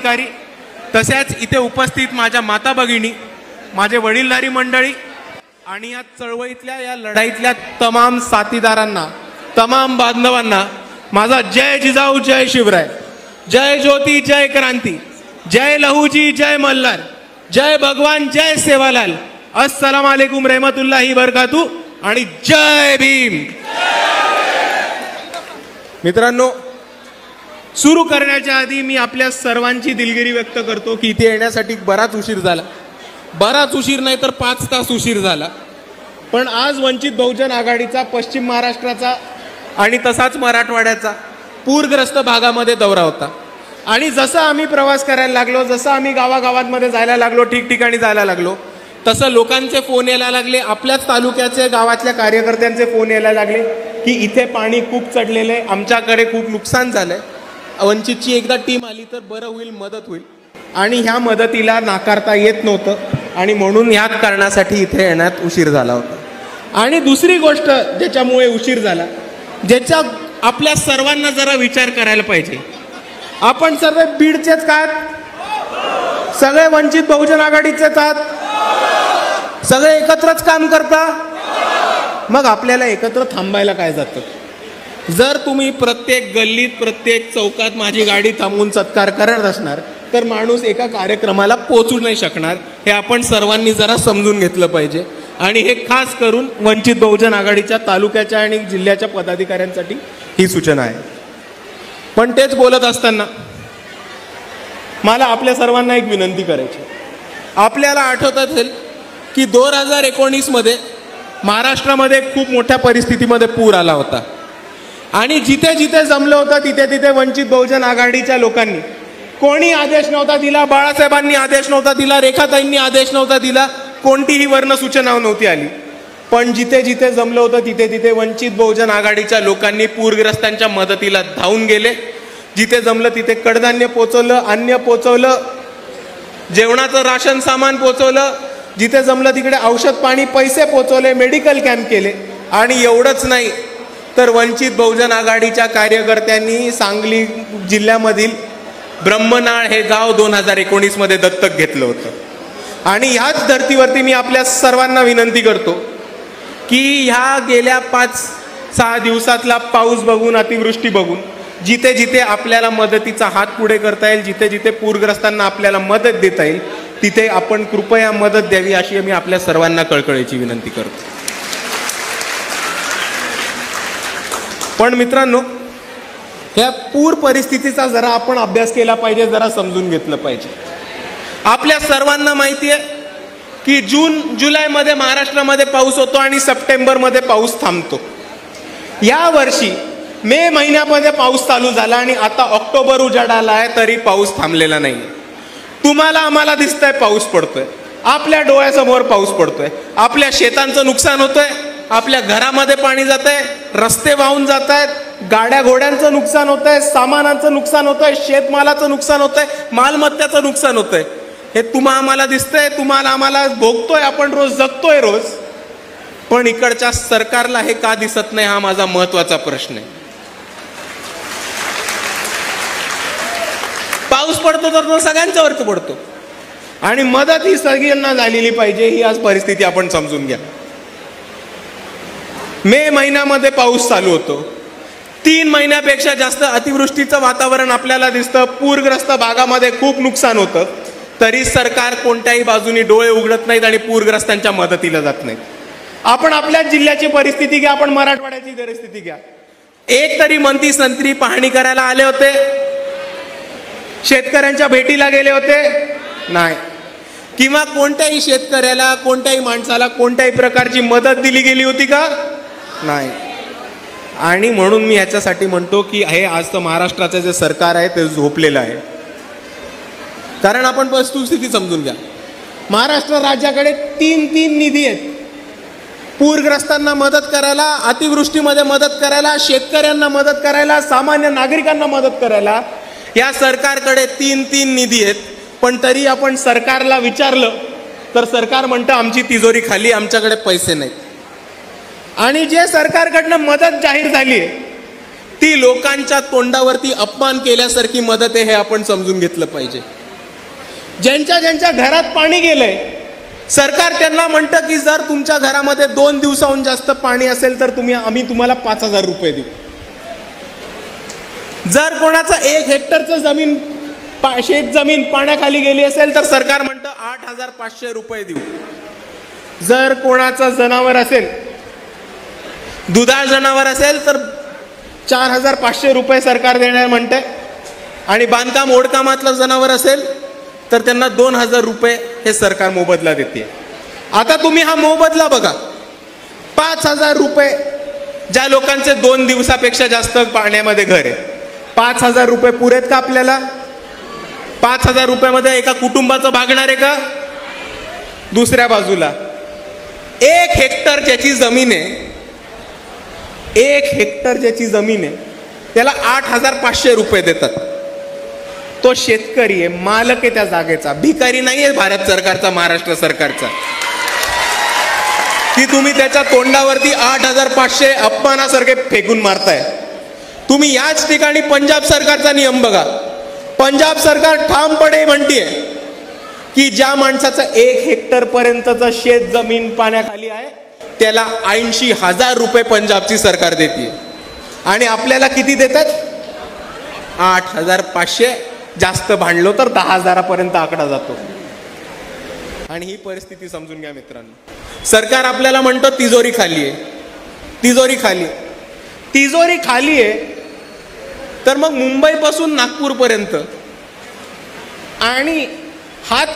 पदाधिकारी, तसेच इथे उपस्थित माझ्या माता भगिनी, माझे वडीलधारी मंडळी आणि या चळवळीतल्या या लढाईतल्या तमाम साथीदारांना, तमाम बांधवांना माझा जय जिजाऊ, जय शिवराय, जय ज्योती, जय क्रांती, जय लहूजी, जय मल्हार, जय भगवान, जय सेवालाल, अस्सलाम वालेकुम रहमतुल्लाही बरकातू आणि जय भीम। मित्रांनो, सुरू करण्याच्या आधी मी आपल्या सर्वांची दिलगिरी व्यक्त करतो की इथे येण्यासाठी बराच उशीर झाला, बराच उशीर नाही तर 5 तास उशीर झाला। पण आज वंचित बहुजन आघाडीचा पश्चिम महाराष्ट्राचा आणि तसाच मराठवाड्याचा पूरग्रस्त भागामध्ये दौरा होता आणि जसं आम्ही प्रवास करायला लागलो, जसं आम्ही गावागावांमध्ये जायला लागलो, ठिकठिकाणी जायला लागलो, तसं लोकांचे फोन यायला लागले, आपल्याच तालुक्याचे गावातल्या कार्यकर्त्यांचे फोन यायला लागले की इथे पाणी खूप चढलेले, आमच्याकडे खूप नुकसान झालंय, वंचितची एकदा टीम आली तर बरं होईल, मदत होईल। आणि ह्या मदतीला नाकारता येत नव्हतं आणि म्हणून ह्याच कारणासाठी इथे येण्यात उशीर झाला होता। आणि दुसरी गोष्ट ज्याच्यामुळे उशीर झाला, ज्याचा आपल्या सर्वांना जरा विचार करायला पाहिजे, आपण सर्व बीडचेच आहात, सगळे वंचित बहुजन आघाडीचेच आहात, सगळे एकत्रच काम करता, मग आपल्याला एकत्र थांबायला काय जातं? जर तुम्ही प्रत्येक गल्लीत, प्रत्येक चौकात माझी गाडी थांबवून सत्कार करत असणार तर माणूस एका कार्यक्रमाला पोहोचू नाही शकणार, हे आपण सर्वांनी जरा समजून घेतलं पाहिजे। आणि हे खास करून वंचित बहुजन आघाडीच्या तालुक्याच्या आणि जिल्ह्याच्या पदाधिकाऱ्यांसाठी ही सूचना आहे। पण तेच बोलत असताना मला आपल्या सर्वांना एक विनंती करायची। आपल्याला आठवत असेल की 2019 मध्ये महाराष्ट्रामध्ये खूप मोठ्या परिस्थितीमध्ये पूर आला होता आणि जिथे जिथे जमलं होतं तिथे तिथे वंचित बहुजन आघाडीच्या लोकांनी, कोणी आदेश नव्हता दिला, बाळासाहेबांनी आदेश नव्हता दिला, रेखाताईंनी आदेश नव्हता दिला, कोणतीही वर्ण सूचना नव्हती आली, पण जिथे जिथे जमलं होतं तिथे तिथे वंचित बहुजन आघाडीच्या लोकांनी पूरग्रस्तांच्या मदतीला धावून गेले। जिथे जमलं तिथे कडधान्य पोचवलं, अन्न पोचवलं, जेवणाचं राशन सामान पोचवलं, जिथे जमलं तिकडे औषध पाणी पैसे पोचवले, मेडिकल कॅम्प केले। आणि एवढंच नाही तर वंचित बहुजन आघाडीच्या कार्यकर्त्यांनी सांगली जिल्ह्यामधील ब्रह्मनाळ हे गाव 2019 मध्ये दत्तक घेतलं होतं। आणि ह्याच धर्तीवरती मी आपल्या सर्वांना विनंती करतो की ह्या गेल्या 5-6 दिवसातला पाऊस बघून, अतिवृष्टी बघून, जिथे जिथे आपल्याला मदतीचा हात पुढे करता येईल, जिथे जिथे पूरग्रस्तांना आपल्याला मदत देता येईल, तिथे आपण कृपया मदत द्यावी अशी मी आपल्या सर्वांना कळकळीची विनंती करतो। पण मित्रांनो, ह्या पूर परिस्थितीचा जरा आपण अभ्यास केला पाहिजे, जरा समजून घेतलं पाहिजे। आपल्या सर्वांना माहिती आहे की जून-जुलैमध्ये महाराष्ट्रामध्ये पाऊस होतो आणि सप्टेंबरमध्ये पाऊस थांबतो। या वर्षी मे महिन्यामध्ये पाऊस चालू झाला आणि आता ऑक्टोबर उजाडाला आहे तरी पाऊस थांबलेला नाही। तुम्हाला आम्हाला दिसतंय पाऊस पडतोय, आपल्या डोळ्यासमोर पाऊस पडतोय, आपल्या शेतांचं नुकसान होतंय, आपल्या घरामध्ये पाणी जातंय, रस्ते वाहून जात आहेत, गाड्या घोड्यांचं नुकसान होतंय, सामानाचं नुकसान होतंय, शेतमालाचं नुकसान होतंय, मालमत्त्याचं नुकसान होतंय। हे तुम्हाला आम्हाला दिसतंय, तुम्हाला आम्हाला भोगतोय, आपण रोज जगतोय रोज। पण इकडच्या सरकारला हे का दिसत नाही, हा माझा महत्वाचा प्रश्न आहे। पाऊस पडतो तर तो सगळ्यांच्यावरच पडतो आणि मदत ही सगळ्यांना झालेली पाहिजे, ही आज परिस्थिती आपण समजून घ्या। मे महिन्यामध्ये पाऊस चालू होतो, 3 महिन्यापेक्षा जास्त अतिवृष्टीचं वातावरण आपल्याला दिसतं, पूरग्रस्त भागामध्ये खूप नुकसान होतं, तरी सरकार कोणत्याही बाजूनी डोळे उघडत नाहीत आणि पूरग्रस्तांच्या मदतीला जात नाहीत। आपण आपल्याच जिल्ह्याची परिस्थिती घ्या, आपण मराठवाड्याची परिस्थिती घ्या। एक तरी मंत्री संत्री पाहणी करायला आले होते, शेतकऱ्यांच्या भेटीला गेले होते नाही, किंवा कोणत्याही शेतकऱ्याला, कोणत्याही माणसाला कोणत्याही प्रकारची मदत दिली गेली होती का? नाही। आणि म्हणून मी याच्यासाठी म्हणतो की हे आज तर महाराष्ट्राचं जे सरकार आहे ते झोपलेलं आहे। कारण आपण वस्तुस्थिती समजून घ्या, महाराष्ट्र राज्याकडे 3 निधी आहेत, पूरग्रस्तांना मदत करायला, अतिवृष्टीमध्ये मदत करायला, शेतकऱ्यांना मदत करायला, सामान्य नागरिकांना मदत करायला। या सरकारकडे 3 निधी आहेत, पण तरी आपण सरकारला विचारलं तर सरकार म्हणतं आमची तिजोरी खाली, आमच्याकडे पैसे नाहीत। आणि जे सरकारकडनं मदत जाहीर झाली आहे ती लोकांच्या तोंडावरती अपमान केल्यासारखी मदत आहे, हे आपण समजून घेतलं पाहिजे। ज्यांच्या ज्यांच्या घरात पाणी गेलंय, सरकार त्यांना म्हणतं की जर तुमच्या घरामध्ये 2 दिवसाहून जास्त पाणी असेल तर आम्ही तुम्हाला 5,000 रुपये देऊ. जर कोणाचं 1 हेक्टरचं जमीन शेत जमीन पाण्याखाली गेली असेल तर सरकार म्हणतं 8,500 रुपये देऊ. जर कोणाचं जनावर असेल, दुधाळ जनावर असेल तर 4,500 रुपये सरकार देणार म्हणते, आणि बांधकाम ओढकामातलं जनावर असेल तर त्यांना 2,000 रुपये हे सरकार मोबदला देते. आता तुम्ही हा मोबदला बघा. 5,000 रुपये ज्या लोकांचे 2 दिवसापेक्षा जास्त पाण्यामध्ये घर आहे, 5,000 रुपये पुरेत का आपल्याला? 5,000 रुपयामध्ये एका कुटुंबाचं भागणार आहे का? दुसऱ्या बाजूला 1 हेक्टर ज्याची जमीन आहे, 1 हेक्टर ज्याची जमीन आहे त्याला 8,500 रुपये देतात. तो शेतकरी आहे, मालक आहे त्या जागेचा, भिकारी नाहीये भारत सरकारचा, महाराष्ट्र सरकारचा, की तुम्ही त्याच्या तोंडावरती 8,500 अपमानासारखे फेकून मारताय. तुम्ही याच ठिकाणी पंजाब सरकारचा नियम बघा. पंजाब सरकार ठामपणे म्हणतीये की ज्या माणसाचं 1 हेक्टर पर्यंतचं शेत जमीन पाण्याखाली आहे त्याला 80,000 रुपये पंजाबची सरकार देते, आणि आपल्याला किती देतात? 8,500. जास्त भांडलो तर 10,000 पर्यंत आकडा जातो. आणि ही परिस्थिती समजून घ्या मित्रांनो. सरकार आपल्याला म्हणतो तिजोरी खाली आहे, तिजोरी खाली. तिजोरी खाली आहे तर मग मुंबईपासून नागपूरपर्यंत आणि हात